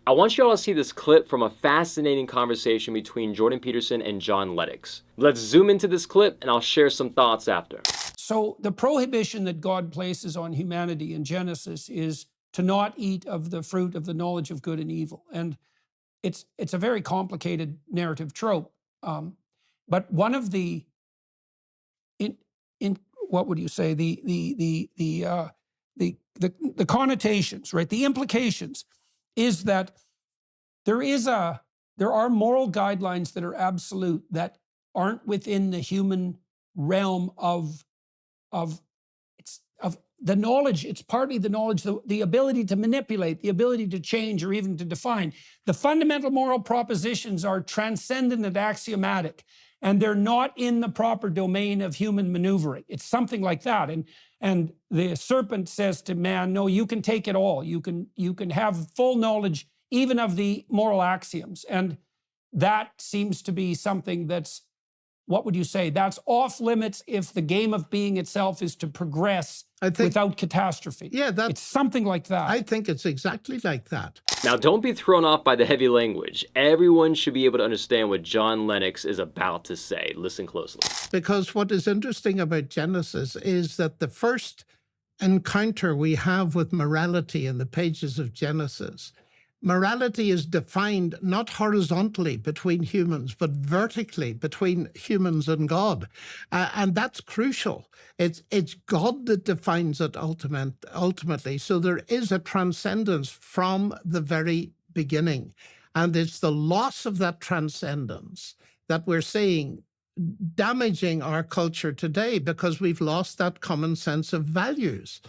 I want you all to see this clip from a fascinating conversation between Jordan Peterson and John Lennox. Let's zoom into this clip and I'll share some thoughts after. So the prohibition that God places on humanity in Genesis is to not eat of the fruit of the knowledge of good and evil. And it's a very complicated narrative trope. But one of the, in what would you say, the connotations, right? The implications is that there are moral guidelines that are absolute, that aren't within the human realm of the knowledge. It's partly the knowledge, the ability to manipulate, the ability to change or even to define. The fundamental moral propositions are transcendent and axiomatic, and they're not in the proper domain of human maneuvering. It's something like that. And the serpent says to man, no, you can take it all. You can have full knowledge even of the moral axioms. And that seems to be something that's, what would you say? That's off limits if the game of being itself is to progress without catastrophe. Yeah, it's something like that. I think it's exactly like that. Now, don't be thrown off by the heavy language. Everyone should be able to understand what John Lennox is about to say. Listen closely. Because what is interesting about Genesis is that the first encounter we have with morality in the pages of Genesis, morality is defined not horizontally between humans, but vertically between humans and God. And that's crucial. It's God that defines it ultimately. So there is a transcendence from the very beginning. And it's the loss of that transcendence that we're seeing damaging our culture today, because we've lost that common sense of values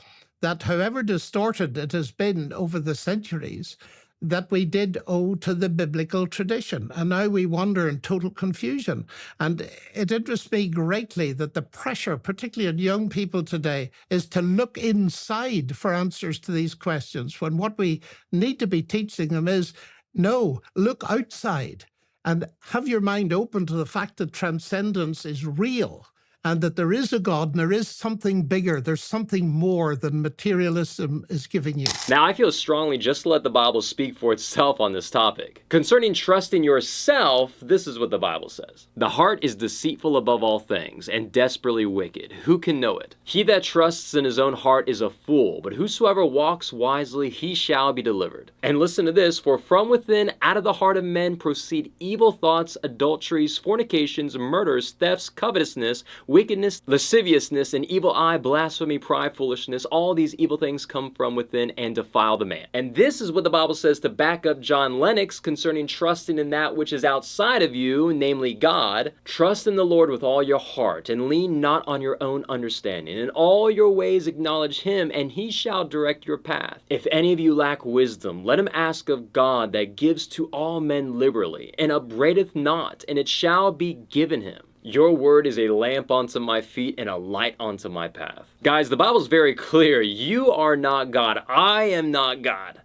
that, however distorted it has been over the centuries, that we did owe to the biblical tradition. And now we wander in total confusion. And it interests me greatly that the pressure, particularly on young people today, is to look inside for answers to these questions, when what we need to be teaching them is, no, look outside and have your mind open to the fact that transcendence is real, and that there is a God and there is something bigger. There's something more than materialism is giving you. Now, I feel strongly just to let the Bible speak for itself on this topic. Concerning trusting yourself, this is what the Bible says. The heart is deceitful above all things and desperately wicked. Who can know it? He that trusts in his own heart is a fool, but whosoever walks wisely, he shall be delivered. And listen to this, for from within, out of the heart of men proceed evil thoughts, adulteries, fornications, murders, thefts, covetousness, wickedness, lasciviousness, an evil eye, blasphemy, pride, foolishness. All these evil things come from within and defile the man. And this is what the Bible says to back up John Lennox concerning trusting in that which is outside of you, namely God. Trust in the Lord with all your heart, and lean not on your own understanding. In all your ways acknowledge him, and he shall direct your path. If any of you lack wisdom, let him ask of God, that gives to all men liberally, and upbraideth not, and it shall be given him. Your word is a lamp unto my feet and a light unto my path. Guys, the Bible's very clear. You are not God. I am not God.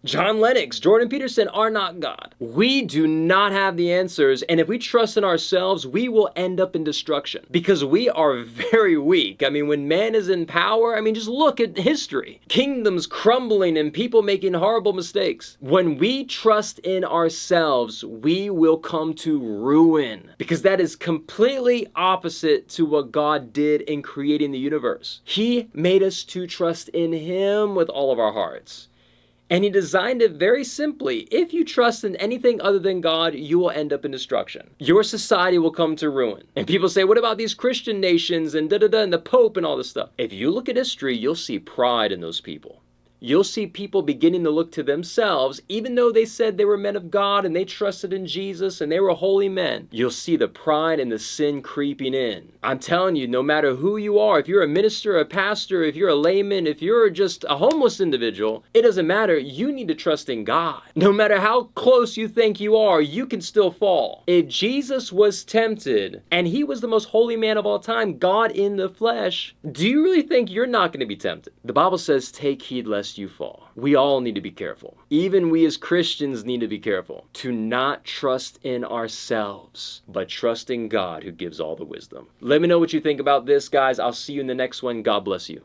John Lennox, Jordan Peterson are not God. We do not have the answers, and if we trust in ourselves, we will end up in destruction, because we are very weak. I mean, when man is in power, I mean, just look at history. Kingdoms crumbling and people making horrible mistakes. When we trust in ourselves, we will come to ruin, because that is completely opposite to what God did in creating the universe. He made us to trust in him with all of our hearts. And he designed it very simply. If you trust in anything other than God, you will end up in destruction. Your society will come to ruin. And people say, what about these Christian nations and and the Pope and all this stuff? If you look at history, you'll see pride in those people. You'll see people beginning to look to themselves, even though they said they were men of God and they trusted in Jesus and they were holy men. You'll see the pride and the sin creeping in. I'm telling you, no matter who you are, if you're a minister, a pastor, if you're a layman, if you're just a homeless individual, it doesn't matter. You need to trust in God. No matter how close you think you are, you can still fall. If Jesus was tempted and he was the most holy man of all time, God in the flesh, do you really think you're not going to be tempted? The Bible says, take heed lest you fall. We all need to be careful. Even we as Christians need to be careful to not trust in ourselves, but trust in God who gives all the wisdom. Let me know what you think about this, guys. I'll see you in the next one. God bless you.